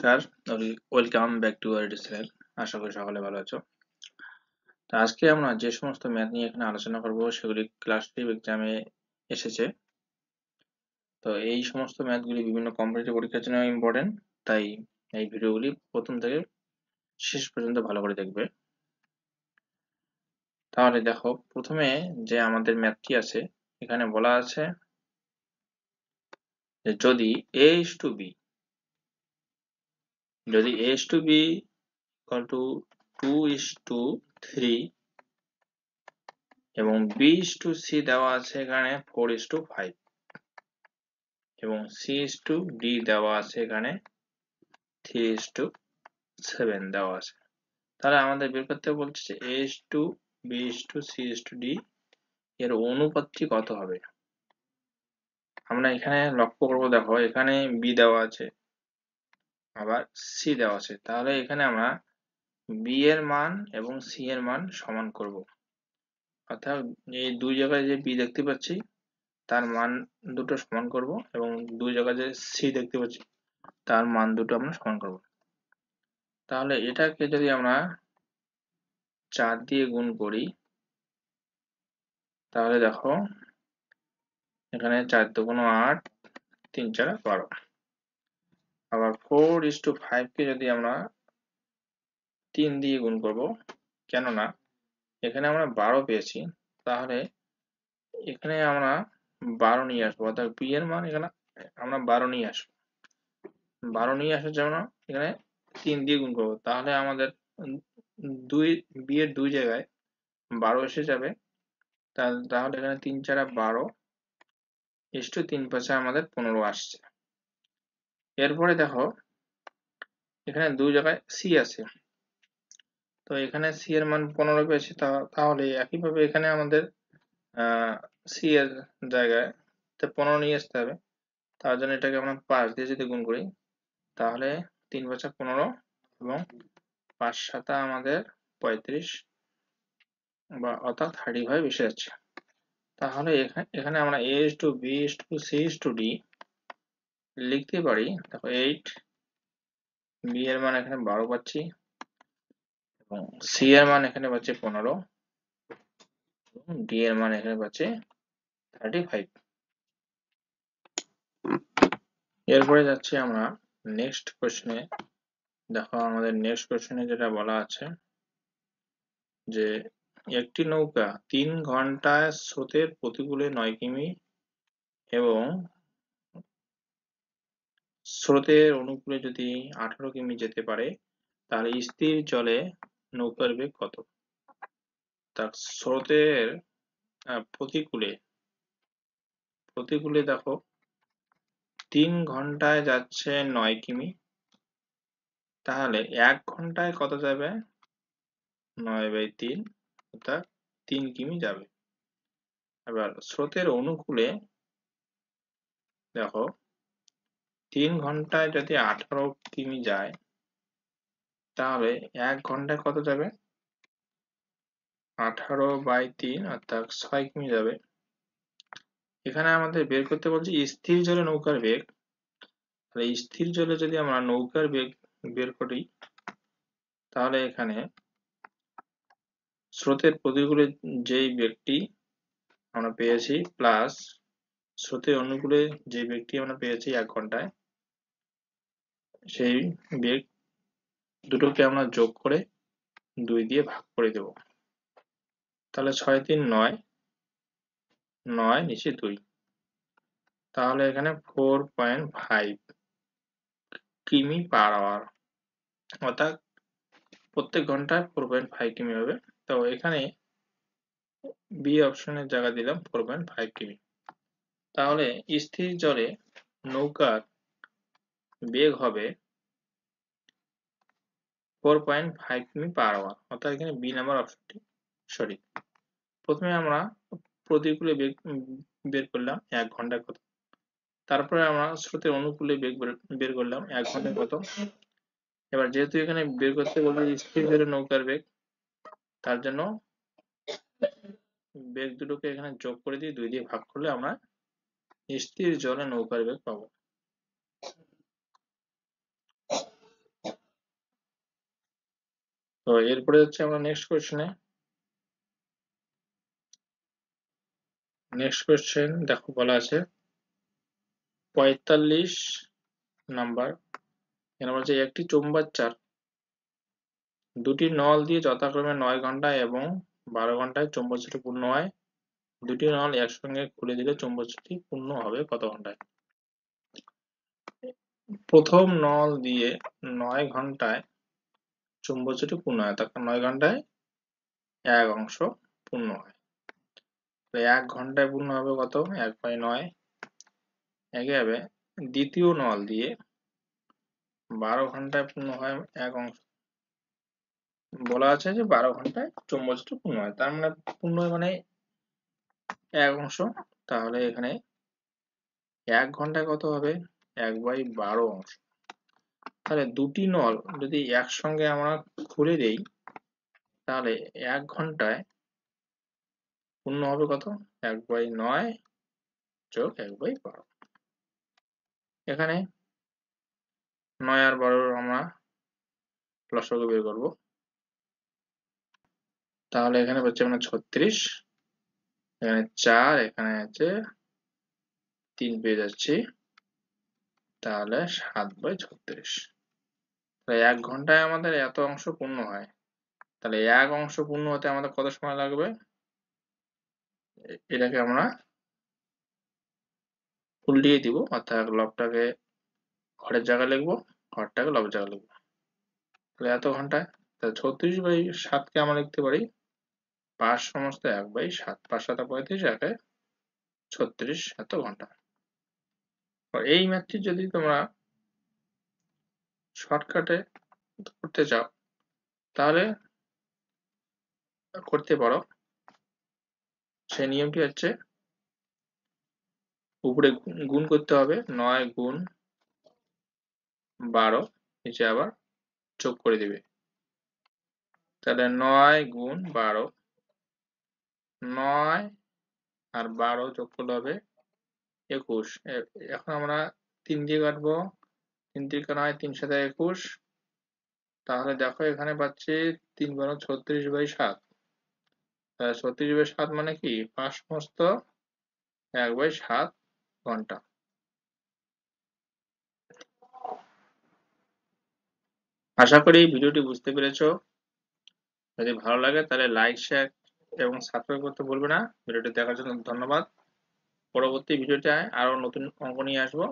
নমস্কার, welcome back to our channel. আশা করি সকলে ভালো আছো। তো আজকে আমরা যে সমস্ত ম্যাথ নিয়ে এখানে আলোচনা করব সেগুলি ক্লাস 5 এক্সামে এসেছে। তো এই সমস্ত ম্যাথগুলি বিভিন্ন কম্পিটিটিভ পরীক্ষার জন্য ইম্পর্টেন্ট, তাই এই ভিডিওগুলি প্রথম থেকে শেষ পর্যন্ত ভালো করে দেখবে। তাহলে দেখো, প্রথমে যে আমাদের ম্যাথটি আছে এখানে বলা আছে যে যদি a is to b, যদি a is to b equal to 2:3 এবং b is to c দেওয়া আছে এখানে 4:5 এবং c is to d দেওয়া আছে এখানে 3:7 দেওয়া আছে। তাহলে আমাদের বের করতে বলছে যে a is to b is to c is to d এর অনুপাতটি কত হবে। আমরা এখানে লক্ষ্য করব, দেখো এখানে b দেওয়া আছে আবার c দেওয়া আছে, তাহলে এখানে আমরা b এর মান এবং c এর মান সমান করব। অর্থাৎ এই দুই জায়গায় যে b দেখতে পাচ্ছি তার মান দুটো সমান করব এবং দুই জায়গায় যে c দেখতে পাচ্ছি তার মান দুটো আমরা সমান করব। তাহলে এটাকে যদি আমরা 4 দিয়ে গুণ করি তাহলে দেখো এখানে 4 দুগুণ 8, 3 4 12। আবার 4:5 কে যদি আমরা 3 দিয়ে গুণ করব, কেননা এখানে আমরা 12 পেয়েছি, তাহলে এখানে আমরা 12 নিয়ে আসবো, অর্থাৎ b এর মান এখানে আমরা 12 নিয়ে আসবো। 12 নিয়ে আসার জন্য এখানে 3 দিয়ে গুণ করবো, তাহলে আমাদের b এর দুই জায়গায় 12 এসে যাবে। তাহলে এখানে 3 4 12 ইস্টু 3 5 আমাদের 15 আসছে। এরপরে দেখো এখানে দুই জায়গায় c আছে, তো এখানে c এর মান 15 পেয়েছি, তাহলে একইভাবে এখানে আমাদের c এর জায়গায় 15 নিয়ে আসতে হবে। তার জন্য এটাকে আমরা 5 দিয়ে যদি গুণ করি তাহলে 3 5 15 এবং 5 7 আমাদের 35 বা অর্থাৎ 35 এসে যাচ্ছে। তাহলে এখানে আমরা a is to b is to c is to d লিখতে পারি। দেখো 8, b এর মান এখানে 12 পাচ্ছি এবং c এর মান এখানে পাচ্ছি 15 এবং d এর মান এখানে পাচ্ছি 35। এরপরে যাচ্ছি আমরা নেক্সট কোশ্চেনে। দেখো আমাদের নেক্সট কোশ্চেনে যেটা বলা আছে যে একটি নৌকা 3 ঘন্টায় স্রোতের প্রতিকূলে 9 কিমি এবং স্রোতের অনুকূলে যদি 18 কিমি যেতে পারে, তাহলে স্থির জলে নৌকার বেগ কত। তার স্রোতের প্রতিকূলে দেখো 3 ঘন্টায় যাচ্ছে 9 কিমি, তাহলে 1 ঘন্টায় কত যাবে, 9/3 অর্থাৎ 3 কিমি যাবে। এবার স্রোতের অনুকূলে দেখো 3 ঘন্টায় যদি 18 কিমি যায় তাহলে 1 ঘন্টায় কত যাবে, 18/3 অর্থাৎ 6 কিমি যাবে। এখানে আমাদের বের করতে বলছি স্থির জলে নৌকার বেগ। তাহলে স্থির জলে যদি আমরা নৌকার বেগ বের করি তাহলে এখানে স্রোতের প্রতিকূলে যেই বেগটি আমরা পেয়েছি প্লাস স্রোতের অনুকূলে যে বেগটি আমরা পেয়েছি 1 ঘন্টায়, সেই বেগ দুটোকে আমরা যোগ করে 2 দিয়ে ভাগ করে দেব। তাহলে 6 3 9, 9 নিচে 2, তাহলে এখানে 4.5 কিমি পার আওয়ার, অর্থাৎ প্রত্যেক ঘন্টায় 4.5 কিমি হবে। তো এখানে বি অপশনের জায়গা দিলাম 4.5 কিমি। তাহলে স্থির জলে নৌকার বেগ হবে 4.5 কিমি পার আওয়ার, অর্থাৎ এখানে বি নাম্বার অপশনটি সঠিক। প্রথমে আমরা প্রতিকূলে বেগ বের করলাম 1 ঘন্টায় কত, তারপরে আমরা স্রোতের অনুকূলে বেগ বের করলাম 1 ঘন্টায় কত। এবার যেহেতু এখানে বের করতে বলবে স্থির জলে নৌকার বেগ, তার জন্য বেগ দুটোকে এখানে যোগ করে দিয়ে 2 দিয়ে ভাগ করলে আমরা স্থির জলে নৌকার বেগ পাবো। তো এরপরে হচ্ছে আমরা নেক্সট কোশ্চেনে। নেক্সট কোশ্চেন দেখো বলা আছে 45 নাম্বার। এখানে বলছে একটি চৌম্বকচার দুটি নল দিয়ে যথাক্রমে 9 ঘন্টায় এবং 12 ঘন্টায় চৌম্বকচারটি পূর্ণ হয়। দুটি নল একসঙ্গে খুলে দিলে চৌম্বকচারটি পূর্ণ হবে কত ঘন্টায়? প্রথম নল দিয়ে 9 ঘন্টায় চৌম্বকচারটি পূর্ণ হয়, তারপর 9 ঘন্টায় এক অংশ পূর্ণ হয়। তো 1 ঘন্টায় পূর্ণ হবে কত? 1/9। একইভাবে দ্বিতীয় নল দিয়ে 12 ঘন্টায় পূর্ণ হয় এক অংশ। বলা আছে যে 12 ঘন্টায় চৌম্বকচারটি পূর্ণ হয়, তার মানে পূর্ণ হয় মানে এক অংশ। তাহলে এখানে 1 ঘন্টায় কত হবে? 1/12 অংশ। তাহলে দুটি নল যদি একসঙ্গে আমরা খুলে দেই তাহলে 1 ঘন্টায় পূর্ণ হবে কত? 1/9 যোগ 1/12। এখানে 9 আর 12 আমরা লসাগু বের করব। তাহলে এখানে হচ্ছে আমরা 36, এখানে 4, এখানে আছে 3 পেয়ে যাচ্ছি। তাহলে 7/36। তাহলে 1 ঘন্টায় আমাদের এত অংশ পূর্ণ হয়। তাহলে এক অংশ পূর্ণ হতে আমাদের কত সময় লাগবে? এটাকে আমরা উল্টিয়ে দিব, অর্থাৎ লবটাকে হরের জায়গায় লিখবো, হরটাকে লবের জায়গায় লিখবো। তাহলে এত ঘন্টায়, তাহলে 36/7কে আমরা লিখতে পারি 5/1/7। 5×7=35, 1/36, এত ঘন্টা। এই ম্যাথটি যদি তোমরা শর্টকাটে করতে চাও তাহলে করতে পারো। সেই নিয়মটি হচ্ছে উপরে গুণ করতে হবে, 9 গুণ 12, নিচে আবার যোগ করে দিবে। তাহলে 9 গুণ 12, 9 আর 12 যোগ করলে হবে 21। এখন আমরা 3 দিয়ে কাটবো, 3 3 9, 3 7 21। তাহলে দেখো এখানে পাচ্ছি 3 × 36/7। 36/7 মানে কি 5/1/7 ঘন্টা। আশা করি এই ভিডিওটি বুঝতে পেরেছো। যদি ভালো লাগে তাহলে লাইক, শেয়ার এবং সাবস্ক্রাইব করতে ভুলবে না। ভিডিওটি দেখার জন্য ধন্যবাদ। পরবর্তী ভিডিওতে আরো নতুন অঙ্ক নিয়ে আসবো।